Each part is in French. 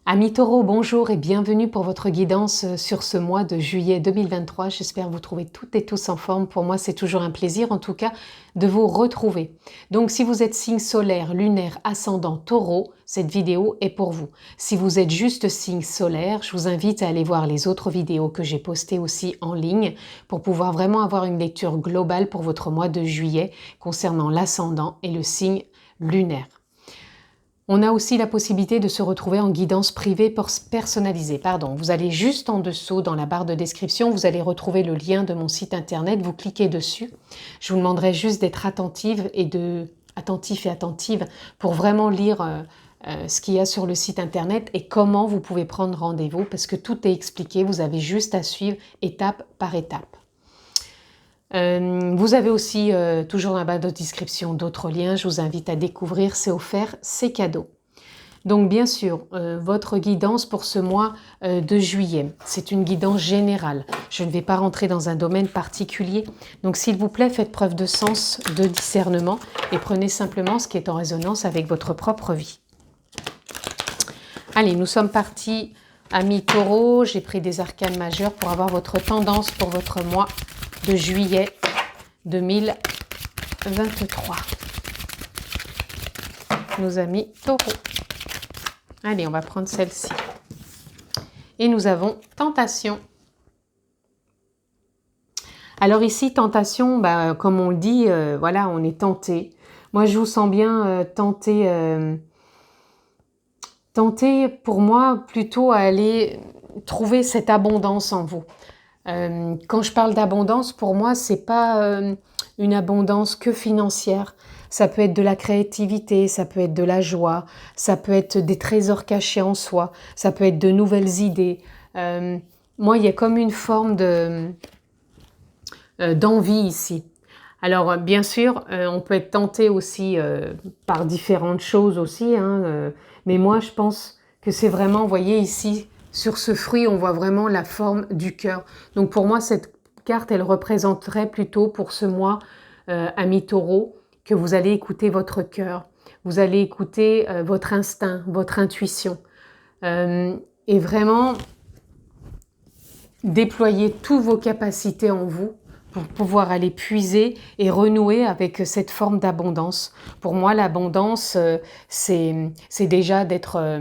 Amis taureaux, bonjour et bienvenue pour votre guidance sur ce mois de juillet 2023. J'espère vous trouver toutes et tous en forme. Pour moi, c'est toujours un plaisir, en tout cas, de vous retrouver. Donc, si vous êtes signe solaire, lunaire, ascendant, taureau, cette vidéo est pour vous. Si vous êtes juste signe solaire, je vous invite à aller voir les autres vidéos que j'ai postées aussi en ligne pour pouvoir vraiment avoir une lecture globale pour votre mois de juillet concernant l'ascendant et le signe lunaire. On a aussi la possibilité de se retrouver en guidance privée personnalisée. Vous allez juste en dessous dans la barre de description, vous allez retrouver le lien de mon site internet, vous cliquez dessus. Je vous demanderai juste d'être attentif et attentive pour vraiment lire ce qu'il y a sur le site internet et comment vous pouvez prendre rendez-vous parce que tout est expliqué, vous avez juste à suivre étape par étape. Vous avez aussi, toujours dans la barre de description, d'autres liens. Je vous invite à découvrir, c'est offert, c'est cadeau. Donc bien sûr, votre guidance pour ce mois de juillet, c'est une guidance générale. Je ne vais pas rentrer dans un domaine particulier. Donc s'il vous plaît, faites preuve de sens, de discernement et prenez simplement ce qui est en résonance avec votre propre vie. Allez, nous sommes partis, amis taureaux. J'ai pris des arcanes majeures pour avoir votre tendance pour votre mois de juillet 2023. Nos amis taureaux. Allez, on va prendre celle-ci. Et nous avons tentation. Alors ici, tentation, comme on le dit, voilà, on est tenté. Moi, je vous sens bien tenté. Tenter pour moi plutôt à aller trouver cette abondance en vous. Quand je parle d'abondance, pour moi, c'est pas une abondance que financière. Ça peut être de la créativité, ça peut être de la joie, ça peut être des trésors cachés en soi, ça peut être de nouvelles idées. Moi, il y a comme une forme d'envie ici. Alors, bien sûr, on peut être tenté aussi par différentes choses aussi, mais moi, je pense que c'est vraiment, vous voyez ici, sur ce fruit, on voit vraiment la forme du cœur. Donc pour moi, cette carte, elle représenterait plutôt pour ce mois, amis taureaux, que vous allez écouter votre cœur, vous allez écouter votre instinct, votre intuition, et vraiment déployer toutes vos capacités en vous pour pouvoir aller puiser et renouer avec cette forme d'abondance. Pour moi, l'abondance, c'est déjà d'être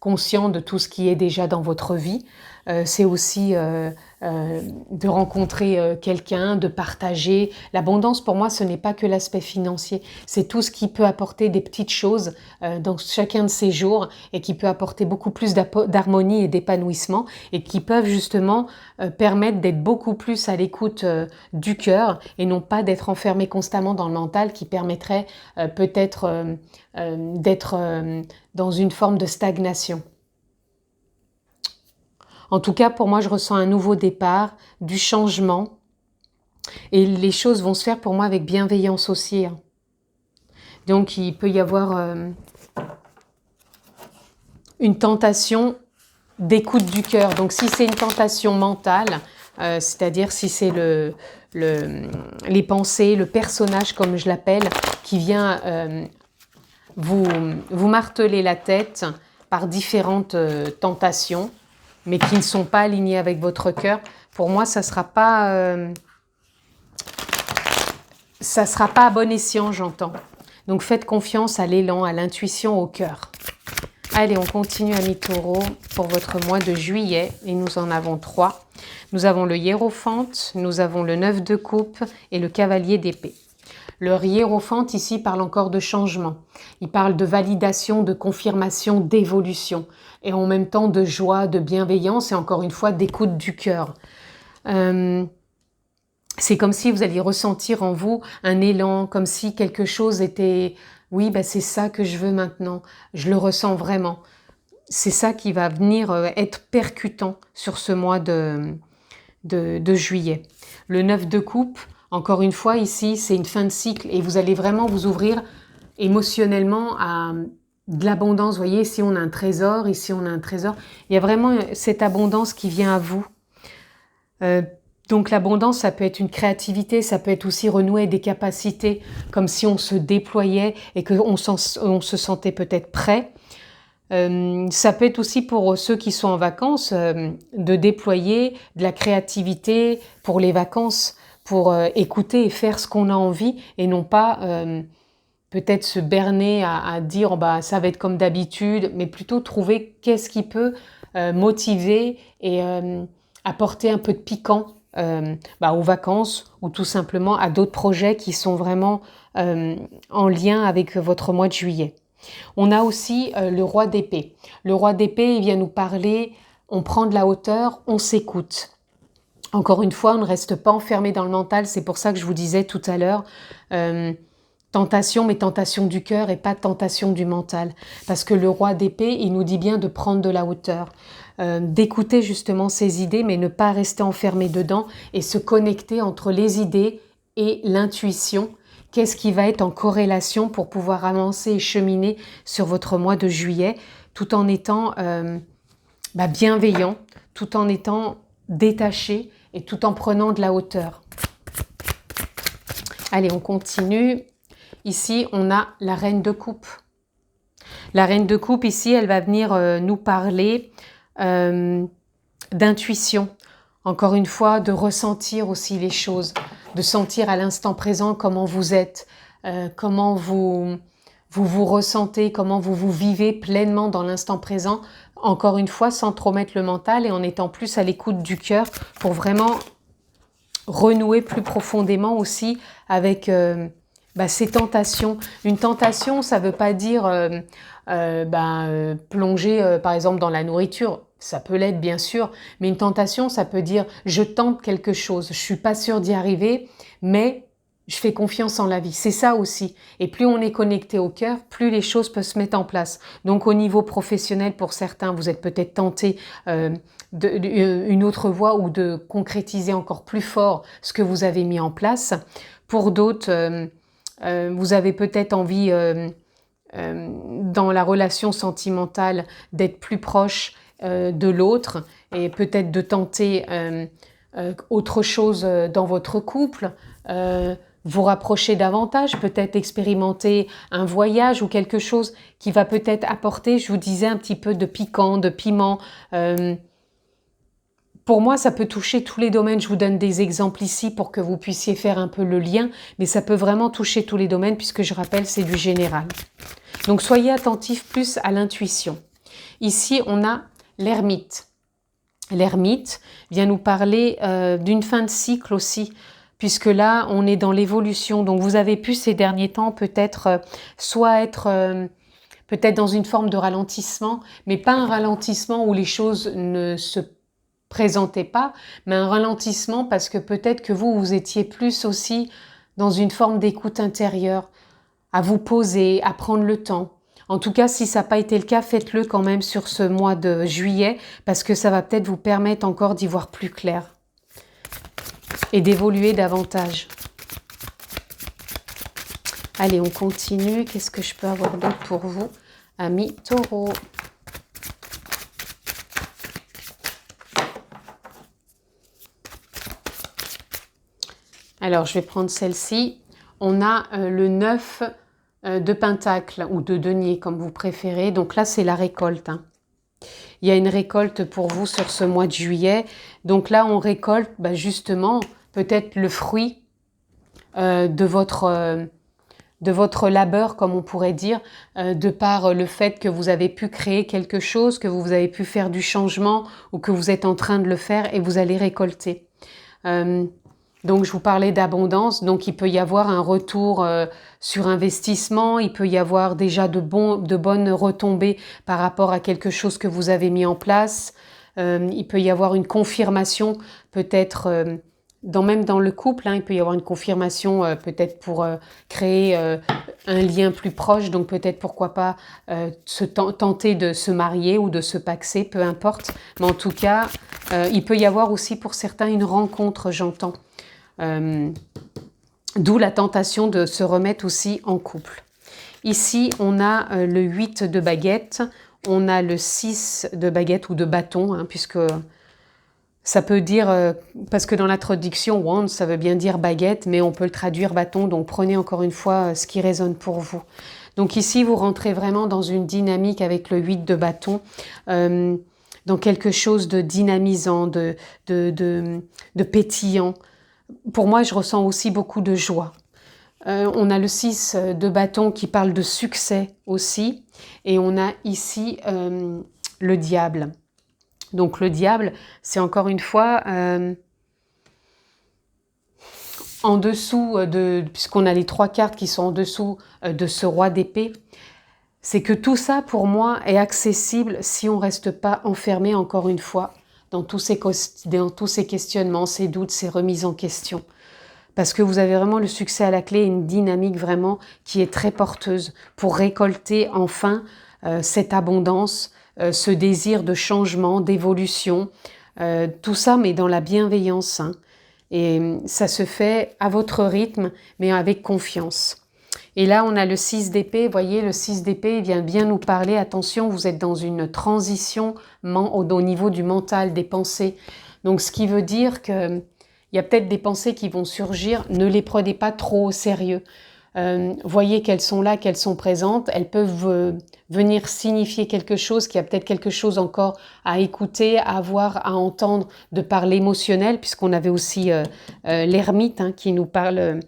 conscient de tout ce qui est déjà dans votre vie. C'est aussi de rencontrer quelqu'un, de partager. L'abondance, pour moi, ce n'est pas que l'aspect financier. C'est tout ce qui peut apporter des petites choses dans chacun de ces jours et qui peut apporter beaucoup plus d'harmonie et d'épanouissement et qui peuvent justement permettre d'être beaucoup plus à l'écoute du cœur et non pas d'être enfermé constamment dans le mental qui permettrait peut-être d'être dans une forme de stagnation. En tout cas, pour moi, je ressens un nouveau départ, du changement. Et les choses vont se faire pour moi avec bienveillance aussi. Donc, il peut y avoir une tentation d'écoute du cœur. Donc, si c'est une tentation mentale, c'est-à-dire si c'est les pensées, le personnage, comme je l'appelle, qui vient vous marteler la tête par différentes tentations, mais qui ne sont pas alignés avec votre cœur, pour moi, ça sera pas à bon escient, j'entends. Donc, faites confiance à l'élan, à l'intuition, au cœur. Allez, on continue, amis taureaux, pour votre mois de juillet, et nous en avons 3. Nous avons le hiérophante, nous avons le 9 de coupe et le cavalier d'épée. Le hiérophante, ici, parle encore de changement. Il parle de validation, de confirmation, d'évolution. Et en même temps de joie, de bienveillance et encore une fois d'écoute du cœur. C'est comme si vous alliez ressentir en vous un élan, comme si quelque chose était... Oui, c'est ça que je veux maintenant. Je le ressens vraiment. C'est ça qui va venir être percutant sur ce mois de juillet. Le 9 de coupe, encore une fois, ici, c'est une fin de cycle et vous allez vraiment vous ouvrir émotionnellement à de l'abondance. Vous voyez, ici, on a un trésor, ici, on a un trésor. Il y a vraiment cette abondance qui vient à vous. Donc, l'abondance, ça peut être une créativité, ça peut être aussi renouer des capacités, comme si on se déployait et qu'on se sentait peut-être prêt. Ça peut être aussi pour ceux qui sont en vacances, de déployer de la créativité pour les vacances, pour écouter et faire ce qu'on a envie et non pas peut-être se berner à dire bah, ça va être comme d'habitude, mais plutôt trouver qu'est-ce qui peut motiver et apporter un peu de piquant aux vacances ou tout simplement à d'autres projets qui sont vraiment en lien avec votre mois de juillet. On a aussi le roi d'épée. Le roi d'épée, il vient nous parler, on prend de la hauteur, on s'écoute. Encore une fois, on ne reste pas enfermé dans le mental, c'est pour ça que je vous disais tout à l'heure, tentation, mais tentation du cœur et pas tentation du mental. Parce que le roi d'épée, il nous dit bien de prendre de la hauteur, d'écouter justement ses idées, mais ne pas rester enfermé dedans et se connecter entre les idées et l'intuition. Qu'est-ce qui va être en corrélation pour pouvoir avancer et cheminer sur votre mois de juillet, tout en étant bienveillant, tout en étant détaché et tout en prenant de la hauteur. Allez, on continue. Ici, on a la reine de coupe. La reine de coupe, ici, elle va venir nous parler d'intuition. Encore une fois, de ressentir aussi les choses, de sentir à l'instant présent comment vous êtes, comment vous ressentez, comment vous vivez pleinement dans l'instant présent. Encore une fois, sans trop mettre le mental et en étant plus à l'écoute du cœur pour vraiment renouer plus profondément aussi avec ces tentations. Une tentation, ça ne veut pas dire plonger par exemple dans la nourriture. Ça peut l'être bien sûr, mais une tentation, ça peut dire je tente quelque chose, je suis pas sûre d'y arriver, mais je fais confiance en la vie. C'est ça aussi. Et plus on est connecté au cœur, plus les choses peuvent se mettre en place. Donc au niveau professionnel, pour certains, vous êtes peut-être tenté une autre voie ou de concrétiser encore plus fort ce que vous avez mis en place. Pour d'autres, vous avez peut-être envie, dans la relation sentimentale, d'être plus proche de l'autre et peut-être de tenter autre chose dans votre couple, vous rapprocher davantage, peut-être expérimenter un voyage ou quelque chose qui va peut-être apporter, je vous disais, un petit peu de piquant, de piment. Pour moi, ça peut toucher tous les domaines. Je vous donne des exemples ici pour que vous puissiez faire un peu le lien, mais ça peut vraiment toucher tous les domaines puisque je rappelle, c'est du général. Donc, soyez attentifs plus à l'intuition. Ici, on a l'ermite. L'ermite vient nous parler d'une fin de cycle aussi, puisque là, on est dans l'évolution. Donc, vous avez pu ces derniers temps peut-être soit être peut-être dans une forme de ralentissement, mais pas un ralentissement où les choses ne se présentaient pas, mais un ralentissement parce que peut-être que vous étiez plus aussi dans une forme d'écoute intérieure, à vous poser, à prendre le temps. En tout cas, si ça n'a pas été le cas, faites-le quand même sur ce mois de juillet parce que ça va peut-être vous permettre encore d'y voir plus clair et d'évoluer davantage. Allez, on continue. Qu'est-ce que je peux avoir d'autre pour vous, amis taureaux? Alors, je vais prendre celle-ci. On a le 9 de Pentacle ou de denier, comme vous préférez. Donc là, c'est la récolte. Il y a une récolte pour vous sur ce mois de juillet. Donc là, on récolte justement peut-être le fruit de votre labeur, comme on pourrait dire, de par le fait que vous avez pu créer quelque chose, que vous avez pu faire du changement ou que vous êtes en train de le faire et vous allez récolter. Donc, je vous parlais d'abondance, donc il peut y avoir un retour sur investissement, il peut y avoir déjà de bonnes retombées par rapport à quelque chose que vous avez mis en place, il peut y avoir une confirmation peut-être, même dans le couple, il peut y avoir une confirmation peut-être pour créer un lien plus proche, donc peut-être pourquoi pas tenter de se marier ou de se paxer, peu importe, mais en tout cas, il peut y avoir aussi pour certains une rencontre, j'entends. D'où la tentation de se remettre aussi en couple. Ici, on a le 8 de baguette, on a le 6 de baguette ou de bâton, puisque ça peut dire, parce que dans la traduction, wand, ça veut bien dire baguette, mais on peut le traduire bâton, donc prenez encore une fois ce qui résonne pour vous. Donc ici, vous rentrez vraiment dans une dynamique avec le 8 de bâton, dans quelque chose de dynamisant, de pétillant. Pour moi, je ressens aussi beaucoup de joie. On a le 6 de bâton qui parle de succès aussi. Et on a ici le diable. Donc le diable, c'est encore une fois en dessous puisqu'on a les 3 cartes qui sont en dessous de ce roi d'épée, c'est que tout ça pour moi est accessible si on ne reste pas enfermé encore une fois dans tous ces questionnements, ces doutes, ces remises en question. Parce que vous avez vraiment le succès à la clé, une dynamique vraiment qui est très porteuse pour récolter enfin cette abondance, ce désir de changement, d'évolution, tout ça mais dans la bienveillance. Hein. Et ça se fait à votre rythme, mais avec confiance. Et là, on a le 6 d'épée. Vous voyez, le 6 d'épée vient bien nous parler. Attention, vous êtes dans une transition au niveau du mental, des pensées. Donc, ce qui veut dire qu'il y a peut-être des pensées qui vont surgir. Ne les prenez pas trop au sérieux. Voyez qu'elles sont là, qu'elles sont présentes. Elles peuvent venir signifier quelque chose, qu'il y a peut-être quelque chose encore à écouter, à voir, à entendre de par l'émotionnel, puisqu'on avait aussi l'ermite hein, qui nous parle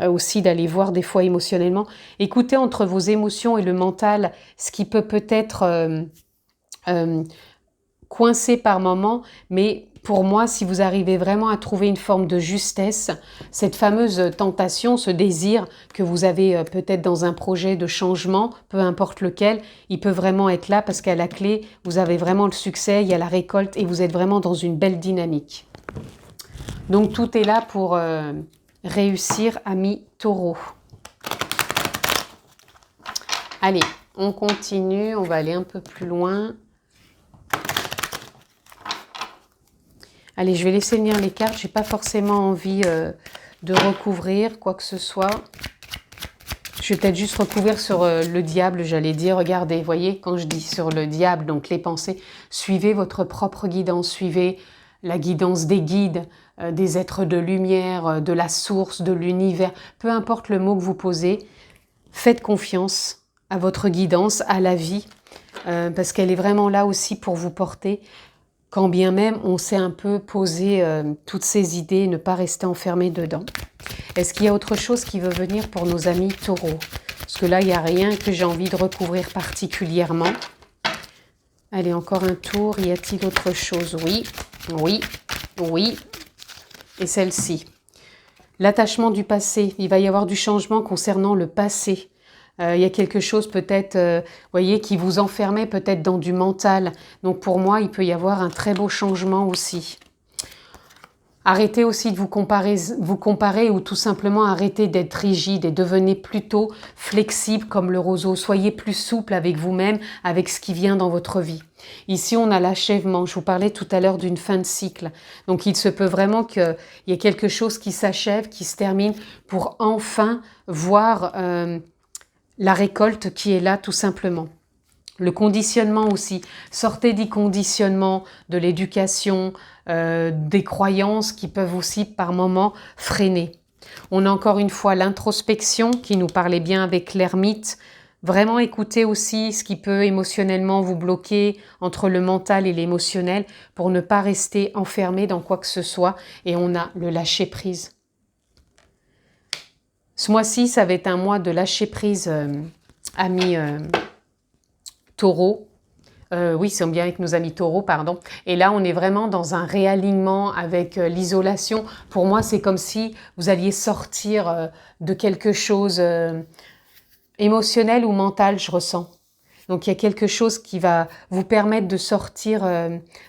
aussi d'aller voir des fois émotionnellement. Écoutez entre vos émotions et le mental ce qui peut peut-être coincé par moment, mais pour moi, si vous arrivez vraiment à trouver une forme de justesse, cette fameuse tentation, ce désir que vous avez peut-être dans un projet de changement, peu importe lequel, il peut vraiment être là parce qu'à la clé, vous avez vraiment le succès, il y a la récolte et vous êtes vraiment dans une belle dynamique. Donc tout est là pour réussir, amis taureaux. Allez, on continue, on va aller un peu plus loin. Allez, je vais laisser venir les cartes. Je n'ai pas forcément envie de recouvrir quoi que ce soit. Je vais peut-être juste recouvrir sur le diable, j'allais dire. Regardez, voyez, quand je dis sur le diable, donc les pensées, suivez votre propre guidance, suivez la guidance des guides, des êtres de lumière, de la source, de l'univers. Peu importe le mot que vous posez, faites confiance à votre guidance, à la vie, parce qu'elle est vraiment là aussi pour vous porter. Quand bien même on sait un peu poser toutes ces idées et ne pas rester enfermé dedans. Est-ce qu'il y a autre chose qui veut venir pour nos amis taureaux? Parce que là, il n'y a rien que j'ai envie de recouvrir particulièrement. Allez, encore un tour. Y a-t-il autre chose? Oui, oui, oui. Et celle-ci. L'attachement du passé. Il va y avoir du changement concernant le passé. Il y a quelque chose peut-être, voyez, qui vous enfermait peut-être dans du mental. Donc pour moi, il peut y avoir un très beau changement aussi. Arrêtez aussi de vous comparer ou tout simplement arrêtez d'être rigide et devenez plutôt flexible comme le roseau. Soyez plus souple avec vous-même, avec ce qui vient dans votre vie. Ici, on a l'achèvement. Je vous parlais tout à l'heure d'une fin de cycle. Donc, il se peut vraiment qu'il y ait quelque chose qui s'achève, qui se termine pour enfin voir la récolte qui est là tout simplement. Le conditionnement aussi. Sortez du conditionnement, de l'éducation, des croyances qui peuvent aussi par moments freiner. On a encore une fois l'introspection qui nous parlait bien avec l'ermite. Vraiment écoutez aussi ce qui peut émotionnellement vous bloquer entre le mental et l'émotionnel pour ne pas rester enfermé dans quoi que ce soit. Et on a le lâcher prise. Ce mois-ci, ça va être un mois de lâcher prise, amis taureaux. Oui, c'est bien avec nos amis taureaux, pardon. Et là, on est vraiment dans un réalignement avec l'isolation. Pour moi, c'est comme si vous alliez sortir de quelque chose émotionnel ou mental, je ressens. Donc, il y a quelque chose qui va vous permettre de sortir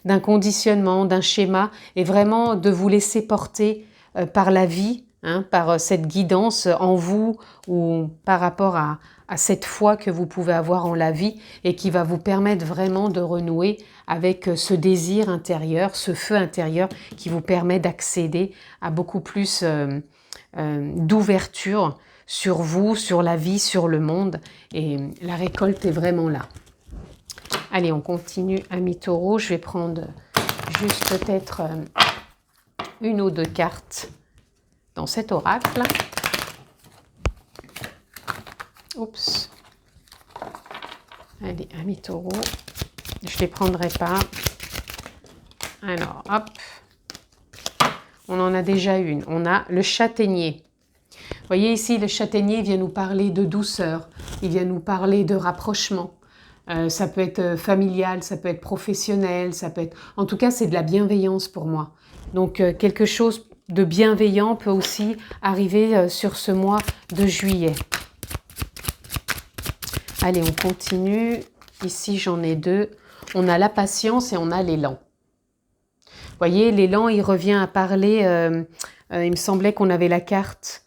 d'un conditionnement, d'un schéma et vraiment de vous laisser porter par la vie, hein, par cette guidance en vous ou par rapport à cette foi que vous pouvez avoir en la vie et qui va vous permettre vraiment de renouer avec ce désir intérieur, ce feu intérieur qui vous permet d'accéder à beaucoup plus d'ouverture sur vous, sur la vie, sur le monde. Et la récolte est vraiment là. Allez, on continue, amis taureaux. Je vais prendre juste peut-être une ou deux cartes dans cet oracle. Oups. Allez, amis taureaux, je ne les prendrai pas. Alors, hop, on en a déjà une. On a le châtaignier. Vous voyez ici, le châtaignier vient nous parler de douceur, il vient nous parler de rapprochement. Ça peut être familial, ça peut être professionnel, ça peut être... En tout cas, c'est de la bienveillance pour moi. Donc, quelque chose de bienveillant peut aussi arriver sur ce mois de juillet. Allez, on continue. Ici, j'en ai deux. On a la patience et on a l'élan. Vous voyez, l'élan, il revient à parler... il me semblait qu'on avait la carte...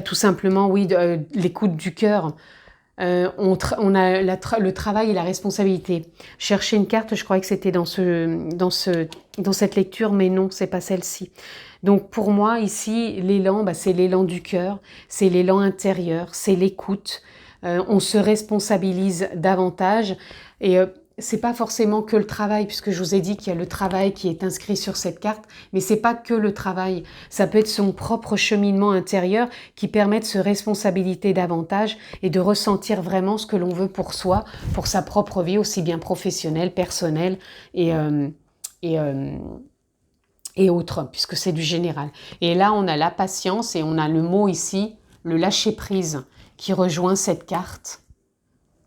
tout simplement, oui, l'écoute du cœur. On a le travail et la responsabilité. Chercher une carte, je croyais que c'était dans cette lecture, mais non, c'est pas celle-ci. Donc pour moi, ici, l'élan, c'est l'élan du cœur, c'est l'élan intérieur, c'est l'écoute. On se responsabilise davantage et c'est pas forcément que le travail, puisque je vous ai dit qu'il y a le travail qui est inscrit sur cette carte, mais c'est pas que le travail. Ça peut être son propre cheminement intérieur qui permet de se responsabiliser davantage et de ressentir vraiment ce que l'on veut pour soi, pour sa propre vie, aussi bien professionnelle, personnelle et autres, puisque c'est du général. Et là, on a la patience et on a le mot ici, le lâcher-prise, qui rejoint cette carte.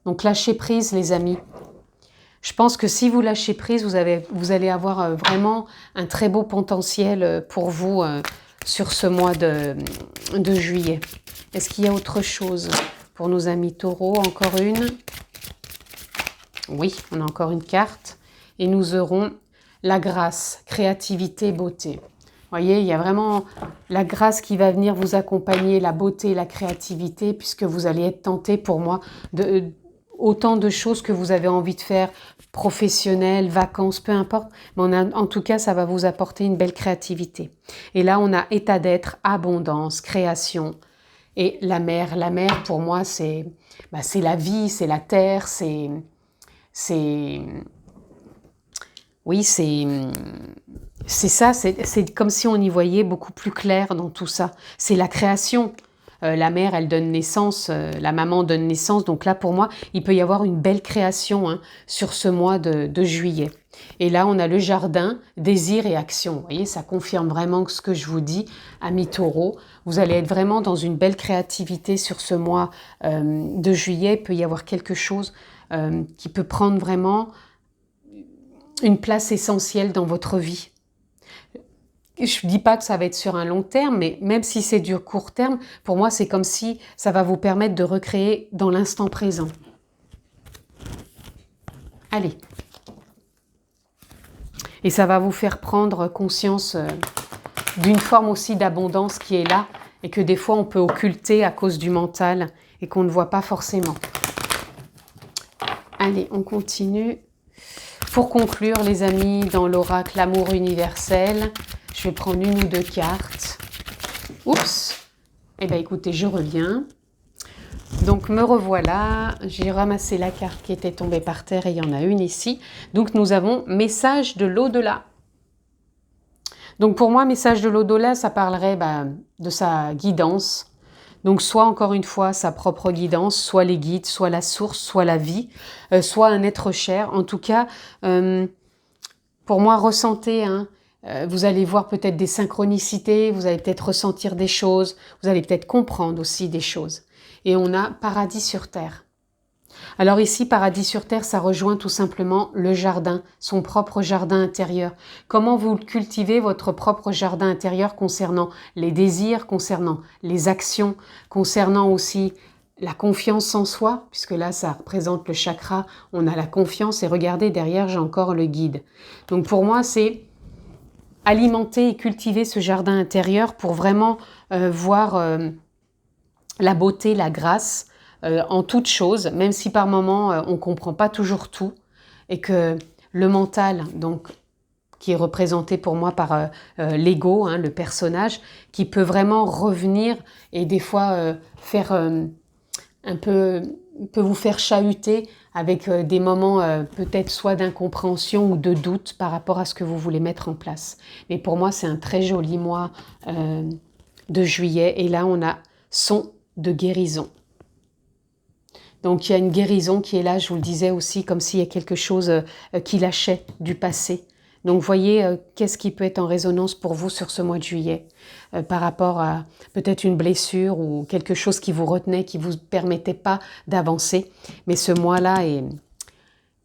Donc lâcher-prise, les amis. Je pense que si vous lâchez prise, vous allez avoir vraiment un très beau potentiel pour vous sur ce mois de juillet. Est-ce qu'il y a autre chose pour nos amis taureaux? Encore une. Oui, on a encore une carte. Et nous aurons la grâce, créativité, beauté. Vous voyez, il y a vraiment la grâce qui va venir vous accompagner, la beauté, la créativité, puisque vous allez être tenté pour moi de... autant de choses que vous avez envie de faire, professionnelles, vacances, peu importe. Mais en tout cas, ça va vous apporter une belle créativité. Et là, on a état d'être, abondance, création. Et la mer, pour moi, c'est la vie, c'est la terre, oui, c'est ça, c'est comme si on y voyait beaucoup plus clair dans tout ça. C'est la création. La mère, elle donne naissance, la maman donne naissance. Donc là, pour moi, il peut y avoir une belle création sur ce mois de juillet. Et là, on a le jardin, désir et action. Vous voyez, ça confirme vraiment ce que je vous dis, amis taureaux. Vous allez être vraiment dans une belle créativité sur ce mois de juillet. Il peut y avoir quelque chose qui peut prendre vraiment une place essentielle dans votre vie. Je ne dis pas que ça va être sur un long terme, mais même si c'est du court terme, pour moi, c'est comme si ça va vous permettre de recréer dans l'instant présent. Allez. Et ça va vous faire prendre conscience d'une forme aussi d'abondance qui est là et que des fois, on peut occulter à cause du mental et qu'on ne voit pas forcément. Allez, on continue. Pour conclure, les amis, dans l'oracle Amour universel, je vais prendre une ou deux cartes. Oups! Eh bien, écoutez, je reviens. Donc, me revoilà. J'ai ramassé la carte qui était tombée par terre et il y en a une ici. Donc, nous avons message de l'au-delà. Donc, pour moi, message de l'au-delà, ça parlerait de sa guidance. Donc, soit, encore une fois, sa propre guidance, soit les guides, soit la source, soit la vie, soit un être cher. En tout cas, pour moi, ressentez, vous allez voir peut-être des synchronicités, vous allez peut-être ressentir des choses, vous allez peut-être comprendre aussi des choses. Et on a paradis sur terre. Alors ici, paradis sur terre, ça rejoint tout simplement le jardin, son propre jardin intérieur. Comment vous cultivez votre propre jardin intérieur concernant les désirs, concernant les actions, concernant aussi la confiance en soi, puisque là, ça représente le chakra, on a la confiance et regardez, derrière, j'ai encore le guide. Donc pour moi, c'est alimenter et cultiver ce jardin intérieur pour vraiment voir la beauté, la grâce, en toute chose, même si par moments on ne comprend pas toujours tout, et que le mental, donc, qui est représenté pour moi par l'ego, le personnage, qui peut vraiment revenir et des fois peut vous faire chahuter avec des moments peut-être soit d'incompréhension ou de doute par rapport à ce que vous voulez mettre en place. Mais pour moi, c'est un très joli mois de juillet, et là, on a son de guérison. Donc il y a une guérison qui est là, je vous le disais aussi, comme s'il y a quelque chose qui lâchait du passé. Donc voyez qu'est-ce qui peut être en résonance pour vous sur ce mois de juillet par rapport à peut-être une blessure ou quelque chose qui vous retenait, qui ne vous permettait pas d'avancer. Mais ce mois-là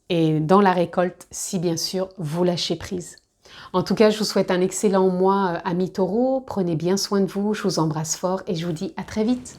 est dans la récolte si bien sûr vous lâchez prise. En tout cas, je vous souhaite un excellent mois, amis taureaux. Prenez bien soin de vous, je vous embrasse fort et je vous dis à très vite.